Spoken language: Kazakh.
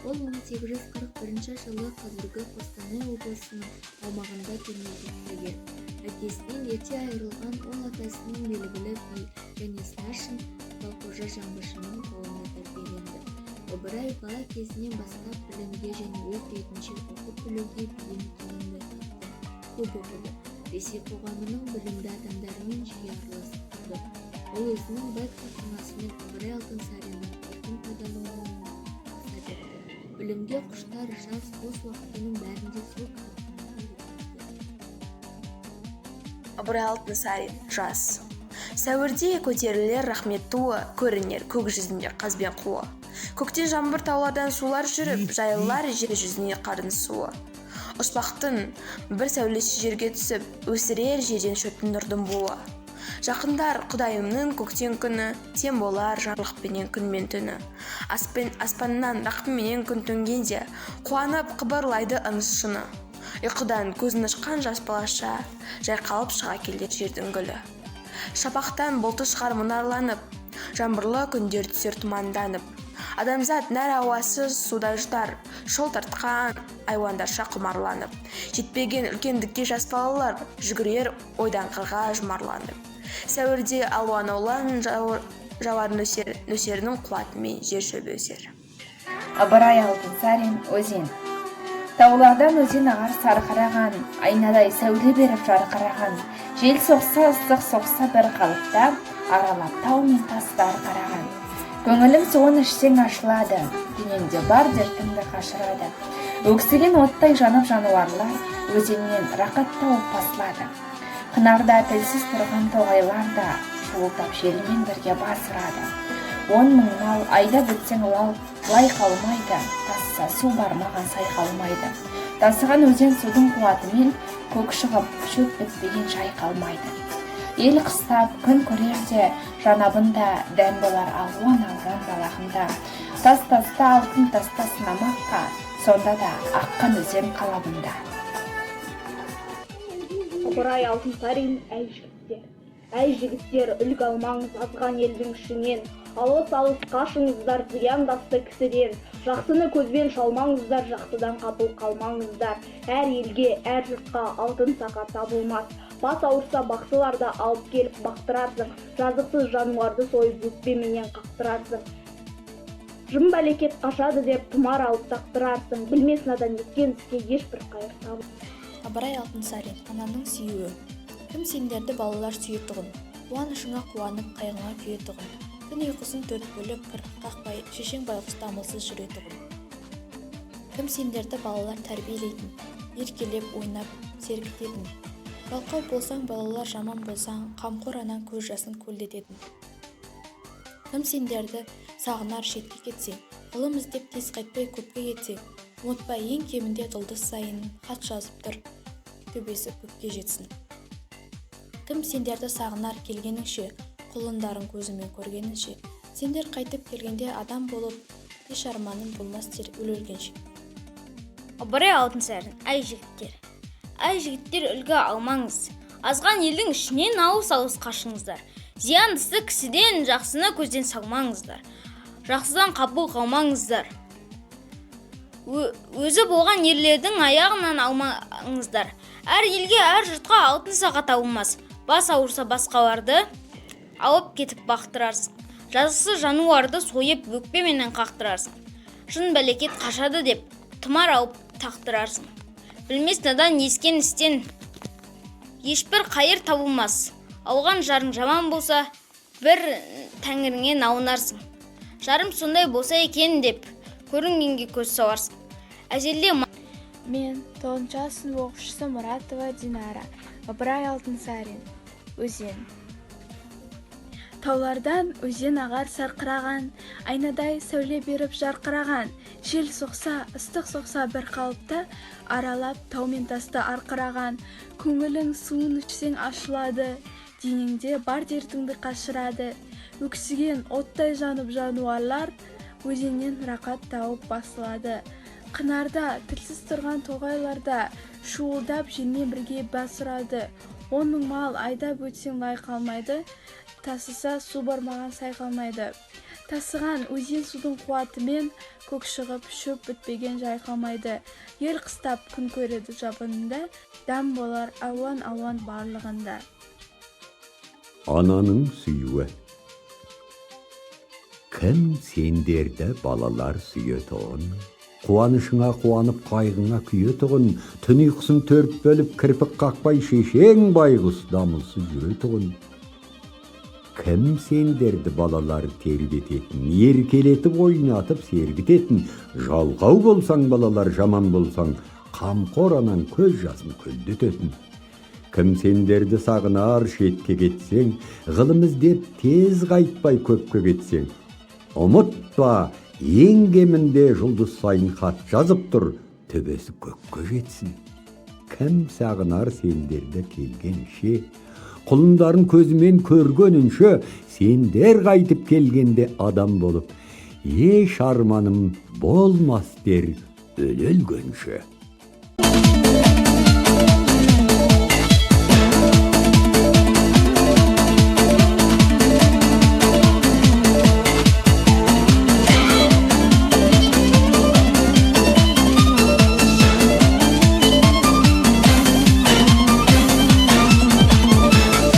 Ол 1841 жылы қазіргі Қостанай облысының аумағында дүниеге келген. Әкесінен ерте айырылған ол атасының белгілі би және старшын Балқожа Жаңбыршының қолында тәрбиеленді. Ыбырай бала кезінен бастап білімге және өз бетінше оқып білуге бейім екенін байқатты. Көп оқыды. Ресей қоғамының білімді адамдарымен жиі араласып тұрды. Ол өзінің бай кітапханасымен Ыбырай Алтынсариннің еркін пайдалануын мақсат етті. Білімге құштар жас бос уақытының бәрінде сол кітапханада өткізді. Ыбырай Алтынсарин, жас. Сәуірде көтерілер рахмет туы, көрінер көк жүзінде қазбен қуы. Көктен жаңбыр таулардан сулар жүріп, жайылар жер жүзіне қардың суы. Ұшпақтың бір сәулесі жерге түсіп, өсірер жерден шөптің нұрдың буы. Жақындар Құдайымның көктен күні, тем болар жарлықпенен күн мен түні. Аспаннан рақымменен күн төнгенде, қуанып қыбырлайды ыныс шыны. Ұйқыдан көзін ашқан жас балаша, жайқалып шыға келер жердің гүлі. Шапақтан бұлты шығар мұнарланып, жаңбырлы күндер түсер тұманданып. Адамзат нәр ауасыз суда жұтар, шол тартқан айуандарша құмарланып. Жетпеген үлкендікке жас балалар, жүгірер ойдан қырға жұмарланып. Сәуірде алуан аулан жауар нөсерінің қуатымен жер шөбі өсер. Ыбырай Алтынсарин, өзен. Таулардан өзен ағар сарқыраған, айнадай сәуле беріп жарқыраған. Жел соқса, ыстық соқса бір қалыпта, аралап тау мен тастар қараған. Көңілім соғын ішсең ашылады, денеңде бар дертіңді қашырады. Өксіген оттай жанып жануарлар, өзеннен рақат тауып басылады. Қынарда тілсіз тұрған тоғайлар да, шуылдап желмен бірге басырады. 10 мың мал айдап өтсең лай қалмайды, тасса су бармаған сай қалмайды. Тасыған өзен судың қуатымен көк шығып, шөп бітпеген жай қалмайды. Ел қыстап күн көрерде, жанабында дән болар алуан балағында. Тас-таста алтын таста сынамаққа, сонда да аққан өзен қалабында. Ыбырай Алтынсарин, әй жігіттер, үлгі алмаңыз азған елдің ішінен. Алыс қашыңыздар зияндасты кісіден. Жақсыны көзбен шалмаңыздар, жақсыдан қапыл қалмаңыздар. Әр елге, әр жұртқа алтын сақа табылмас. Бас ауырса бақсыларды алып келіп бақтырарсың. Жазықсыз жануарды сойып өкпеменен қақтырарсың. Жын бәлекет қашады деп тұмар алып тақтырарсың. Білмес надан еткен іске ешбір қайыр табылмас. Ыбырай Алтынсарин, ананың сүйуі. Кім сендерді балалар сүйетұғын, қуанышыңа қуанып, қайғыңа күйетұғын. Күн ұйқысын төрт бөліп, қырық қақпай, шешең байғұс дамылсыз жүретұғын. Кім сендерді балалар тәрбиелейтін, еркелеп, ойнап, сергітетін. Жалқау болсаң, балалар жаман болсаң, қамқор анан көз жасын көлдететін. Кім сендерді сағынар шетке кетсең, ғылым іздеп тез қайтпай көпке кетсең, ұмытпай ең кемінде жұлдыз сайын хат жазып тұр, төбесі көкке жетсін. Кім сендерді сағынар келгеніңше, құлындарың көзімен көргеніңше, сендер қайтып келгенде адам болып, еш арманым болмас тер өлгенше. Ыбырай Алтынсарин, әй жігіттер, үлгі алмаңыз. Азған елдің ішінен алыс қашыңыздар. Зияндысы кісіден, жақсыны көзден салмаңыздар. Жақсыдан қапыл қалмаңыздар. Өзі болған ерлердің аяғынан алмаңыздар. Әр елге, әр жұртқа алтын сақа табылмас. Бас ауырса басқаларды алып кетіп бақтырарсың. Жазықсыз жануарды сойып өкпеменен қақтырарсың. Жын бәлекет қашады деп тұмар алып тақтырарсың. Білмес надан ескен істен ешбір қайыр табылмас. Алған жарың жаман болса, бір тәңіріңе наунарсың. Жарым сондай болса екен деп көрінгенге көз саларсың. Әзелде Мен 9 сынып оқушысы Мұратова Динара. Ыбырай Алтынсарин, өзен. Таулардан өзен ағар сарқыраған, айнадай сәуле беріп жарқыраған. Жел соқса, ыстық соқса бір қалыпта, аралап тау мен тасты арқыраған. Көңілің суын ішсең ашылады, денеңде бар дертіңді қашырады. Өксіген оттай жанып жануарлар, өзеннен рақат тауып басылады. Қынарда, тілсіз тұрған тоғайларда, шуылдап желмен бірге басырады. 10 мың мал айдап өтсең лай қалмайды, тасыса су бармаған сай қалмайды. тасыған өзен судың қуатымен көк шығып шөп бітпеген жайқалмайды. Ел қыстап күн көреді жабынында, дәм болар ауан барлығында. Ананың сүйуі. Кім сендерді балалар сүйетұғын? Қуанышыңа қуанып, қайғыңа күйетұғын? Түн ұйқысын төрт бөліп, кірпік қақпай шешең байғұс дамылсыз жүретұғын? Кім сендерді балалар тербететін, еркелетіп ойнатып сергітетін? Жалғау болсаң балалар, жаман болсаң, қамқор анан көз жасын көлдететін? Кім сендерді сағынар шетке кетсең, ғылым іздеп тез қайтпай көпке кетсең? Ұмытпа, ең кемінде жұлдыз сайын хат жазып тұр, төбесі көкке жетсін. Кім сағынар сендерді келгенше, құлындарын көзімен көргенінше, сендер қайтып келгенде адам болып, еш арманым болмас дер өлгенше.